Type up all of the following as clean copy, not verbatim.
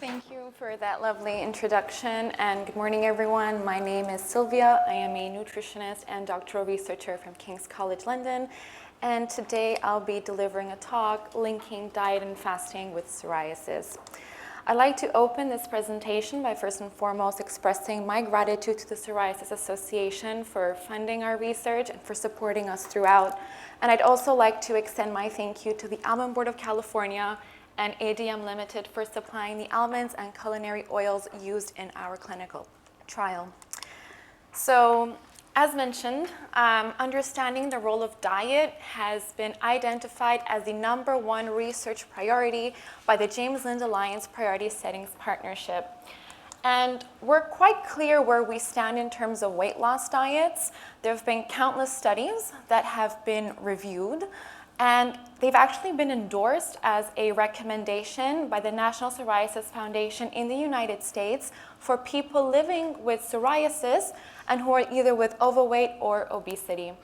Thank you for that lovely introduction, and good morning, everyone. My name is Sylvia. I am a nutritionist and doctoral researcher from King's College London, and today I'll be delivering a talk linking diet and fasting with psoriasis. I'd like to open this presentation by first and foremost expressing my gratitude to the Psoriasis Association for funding our research and for supporting us throughout. And I'd also like to extend my thank you to the Almond Board of California and ADM Limited for supplying the almonds and culinary oils used in our clinical trial. So, as mentioned, understanding the role of diet has been identified as the #1 research priority by the James Lind Alliance Priority Settings Partnership. And we're quite clear where we stand in terms of weight loss diets. There have been countless studies that have been reviewed, and they've actually been endorsed as a recommendation by the National Psoriasis Foundation in the United States for people living with psoriasis and who are either with overweight or obesity.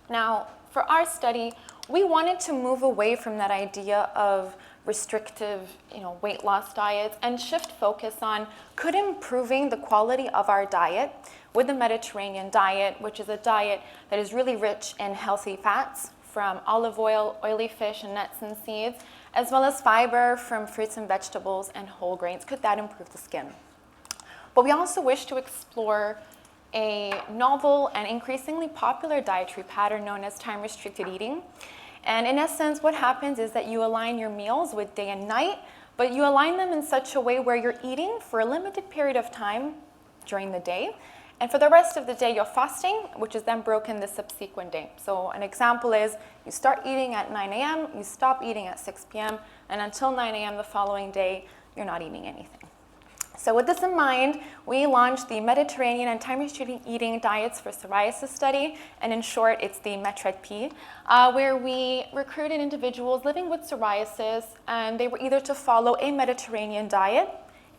Now, for our study, we wanted to move away from that idea of restrictive, weight loss diets and shift focus on could improving the quality of our diet with the Mediterranean diet, which is a diet that is really rich in healthy fats from olive oil, oily fish, and nuts and seeds, as well as fiber from fruits and vegetables and whole grains. Could that improve the skin? But we also wish to explore a novel and increasingly popular dietary pattern known as time-restricted eating. And in essence, what happens is that you align your meals with day and night, but you align them in such a way where you're eating for a limited period of time during the day, and for the rest of the day, you're fasting, which is then broken the subsequent day. So an example is you start eating at 9 a.m., you stop eating at 6 p.m., and until 9 a.m. the following day, you're not eating anything. So with this in mind, we launched the Mediterranean and time-restricted eating diets for psoriasis study, and in short, it's the METRED-P, where we recruited individuals living with psoriasis, and they were either to follow a Mediterranean diet,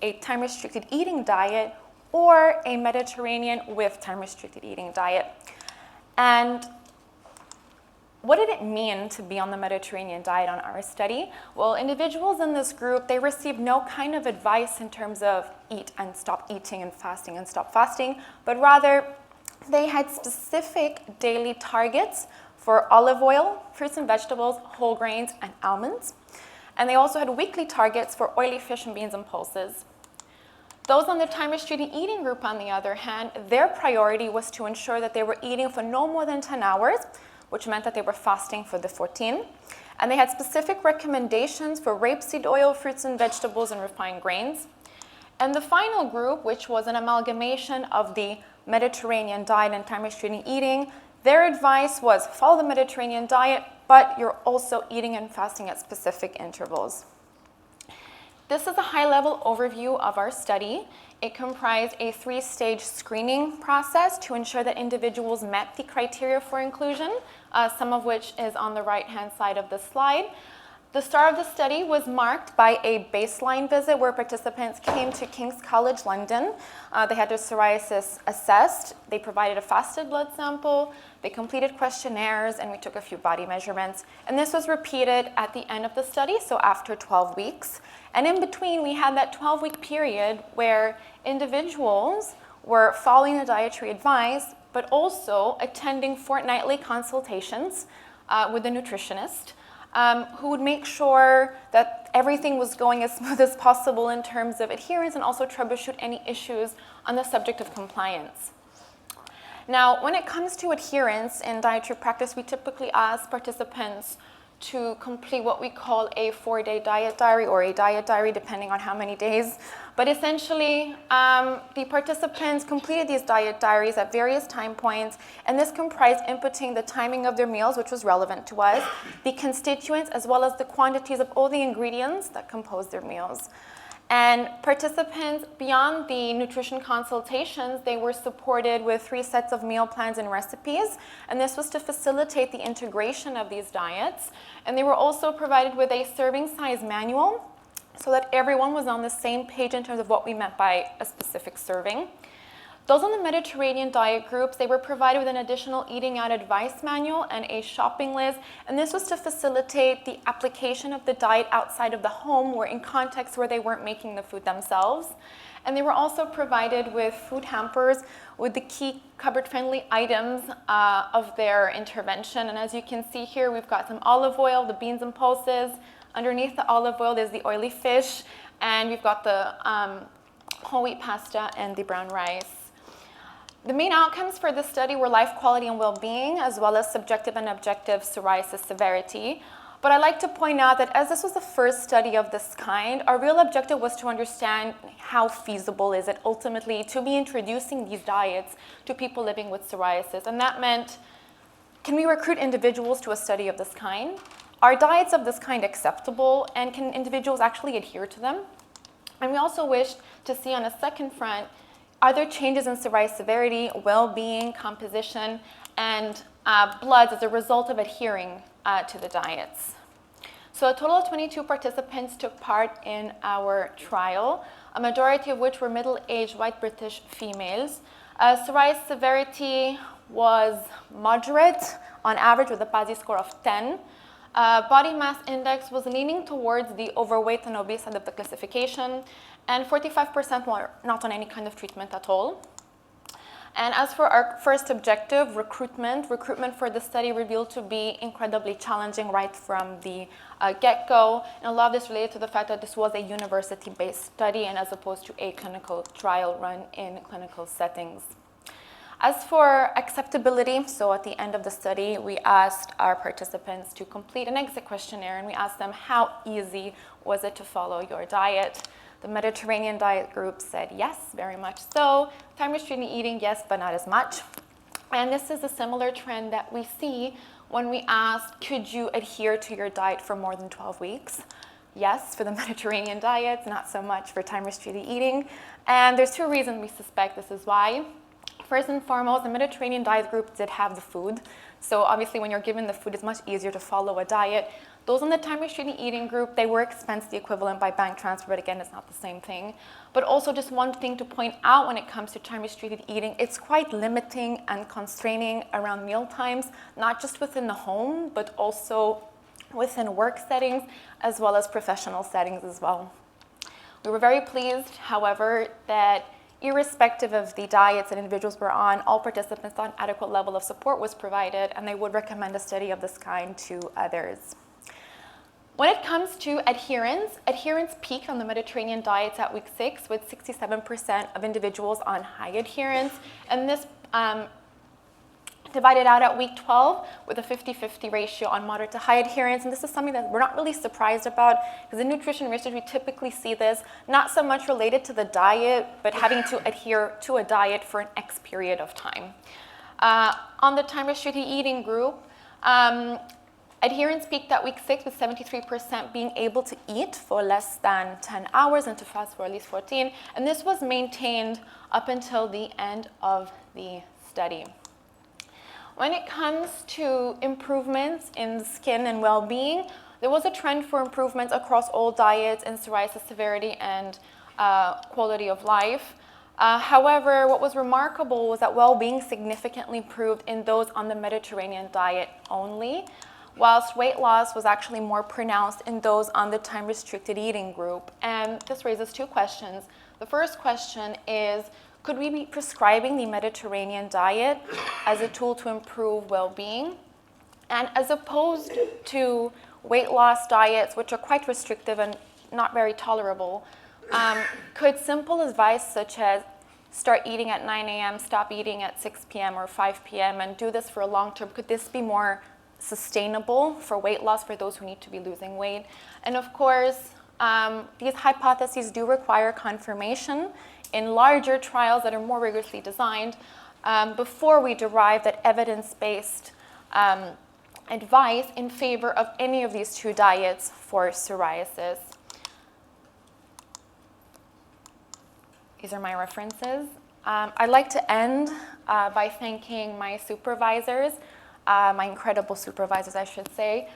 a time-restricted eating diet, or a Mediterranean with time-restricted eating diet. And what did it mean to be on the Mediterranean diet on our study? Well, individuals in this group, they received no kind of advice in terms of eat and stop eating and stop fasting, but rather they had specific daily targets for olive oil, fruits and vegetables, whole grains, and almonds. And they also had weekly targets for oily fish and beans and pulses. Those on the time-restricted eating group, on the other hand, their priority was to ensure that they were eating for no more than 10 hours, which meant that they were fasting for the 14. And they had specific recommendations for rapeseed oil, fruits and vegetables, and refined grains. And the final group, which was an amalgamation of the Mediterranean diet and time-restricted eating, their advice was follow the Mediterranean diet, but you're also eating and fasting at specific intervals. This is a high-level overview of our study. It comprised a 3-stage screening process to ensure that individuals met the criteria for inclusion, some of which is on the right-hand side of the slide. The start of the study was marked by a baseline visit where participants came to King's College London. They had their psoriasis assessed. They provided a fasted blood sample. They completed questionnaires, and we took a few body measurements. And this was repeated at the end of the study, so after 12 weeks. And in between, we had that 12-week period where individuals were following the dietary advice, but also attending fortnightly consultations with a nutritionist who would make sure that everything was going as smooth as possible in terms of adherence and also troubleshoot any issues on the subject of compliance. Now, when it comes to adherence in dietary practice, we typically ask participants to complete what we call a 4-day diet diary or a diet diary, depending on how many days. But essentially, the participants completed these diet diaries at various time points, and this comprised inputting the timing of their meals, which was relevant to us, the constituents, as well as the quantities of all the ingredients that compose their meals. And participants, beyond the nutrition consultations, they were supported with 3 sets of meal plans and recipes, and this was to facilitate the integration of these diets. And they were also provided with a serving size manual so that everyone was on the same page in terms of what we meant by a specific serving. Those on the Mediterranean diet groups, they were provided with an additional eating out advice manual and a shopping list, and this was to facilitate the application of the diet outside of the home or in contexts where they weren't making the food themselves. And they were also provided with food hampers with the key cupboard-friendly items of their intervention. And as you can see here, we've got some olive oil, the beans and pulses. Underneath the olive oil, there's the oily fish, and we've got the whole wheat pasta and the brown rice. The main outcomes for this study were life quality and well-being, as well as subjective and objective psoriasis severity. But I'd like to point out that as this was the first study of this kind, our real objective was to understand how feasible is it ultimately to be introducing these diets to people living with psoriasis. And that meant, can we recruit individuals to a study of this kind? Are diets of this kind acceptable, and can individuals actually adhere to them? And we also wished to see on a second front, are there changes in psoriasis severity, well-being, composition, and bloods as a result of adhering to the diets. So a total of 22 participants took part in our trial, a majority of which were middle-aged white British females. Psoriasis severity was moderate on average with a PASI score of 10. Body mass index was leaning towards the overweight and obese side of the classification, and 45% were not on any kind of treatment at all. And as for our first objective, recruitment for the study revealed to be incredibly challenging right from the get-go. And a lot of this related to the fact that this was a university-based study and as opposed to a clinical trial run in clinical settings. As for acceptability, so at the end of the study, we asked our participants to complete an exit questionnaire, and we asked them how easy was it to follow your diet. The Mediterranean diet group said yes, very much so. Time-restricted eating, yes, but not as much. And this is a similar trend that we see when we asked, could you adhere to your diet for more than 12 weeks? Yes, for the Mediterranean diets, not so much for time-restricted eating. And there's two reasons we suspect this is why. First and foremost, the Mediterranean diet group did have the food. So obviously when you're given the food, it's much easier to follow a diet. Those on the time-restricted eating group, they were expensed the equivalent by bank transfer, but again, it's not the same thing. But also just one thing to point out when it comes to time-restricted eating, it's quite limiting and constraining around meal times, not just within the home, but also within work settings, as well as professional settings as well. We were very pleased, however, that irrespective of the diets that individuals were on, all participants thought an adequate level of support was provided, and they would recommend a study of this kind to others. When it comes to adherence peaked on the Mediterranean diets at week 6 with 67% of individuals on high adherence, and this divided out at week 12 with a 50-50 ratio on moderate to high adherence. And this is something that we're not really surprised about, because in nutrition research we typically see this not so much related to the diet, but having to adhere to a diet for an X period of time. On the time-restricted eating group, adherence peaked at week 6 with 73% being able to eat for less than 10 hours and to fast for at least 14. And this was maintained up until the end of the study. When it comes to improvements in skin and well-being, there was a trend for improvements across all diets in psoriasis severity and quality of life. However, what was remarkable was that well-being significantly improved in those on the Mediterranean diet only, whilst weight loss was actually more pronounced in those on the time-restricted eating group. And this raises two questions. The first question is, could we be prescribing the Mediterranean diet as a tool to improve well-being? And as opposed to weight loss diets, which are quite restrictive and not very tolerable, could simple advice such as start eating at 9 a.m., stop eating at 6 p.m. or 5 p.m. and do this for a long term, could this be more sustainable for weight loss for those who need to be losing weight? And of course, these hypotheses do require confirmation in larger trials that are more rigorously designed before we derive that evidence-based advice in favor of any of these two diets for psoriasis. These are my references. I'd like to end by thanking my supervisors, my incredible supervisors, I should say,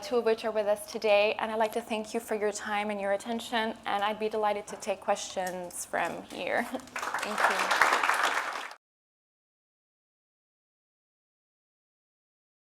two of which are with us today. And I'd like to thank you for your time and your attention, and I'd be delighted to take questions from here. Thank you.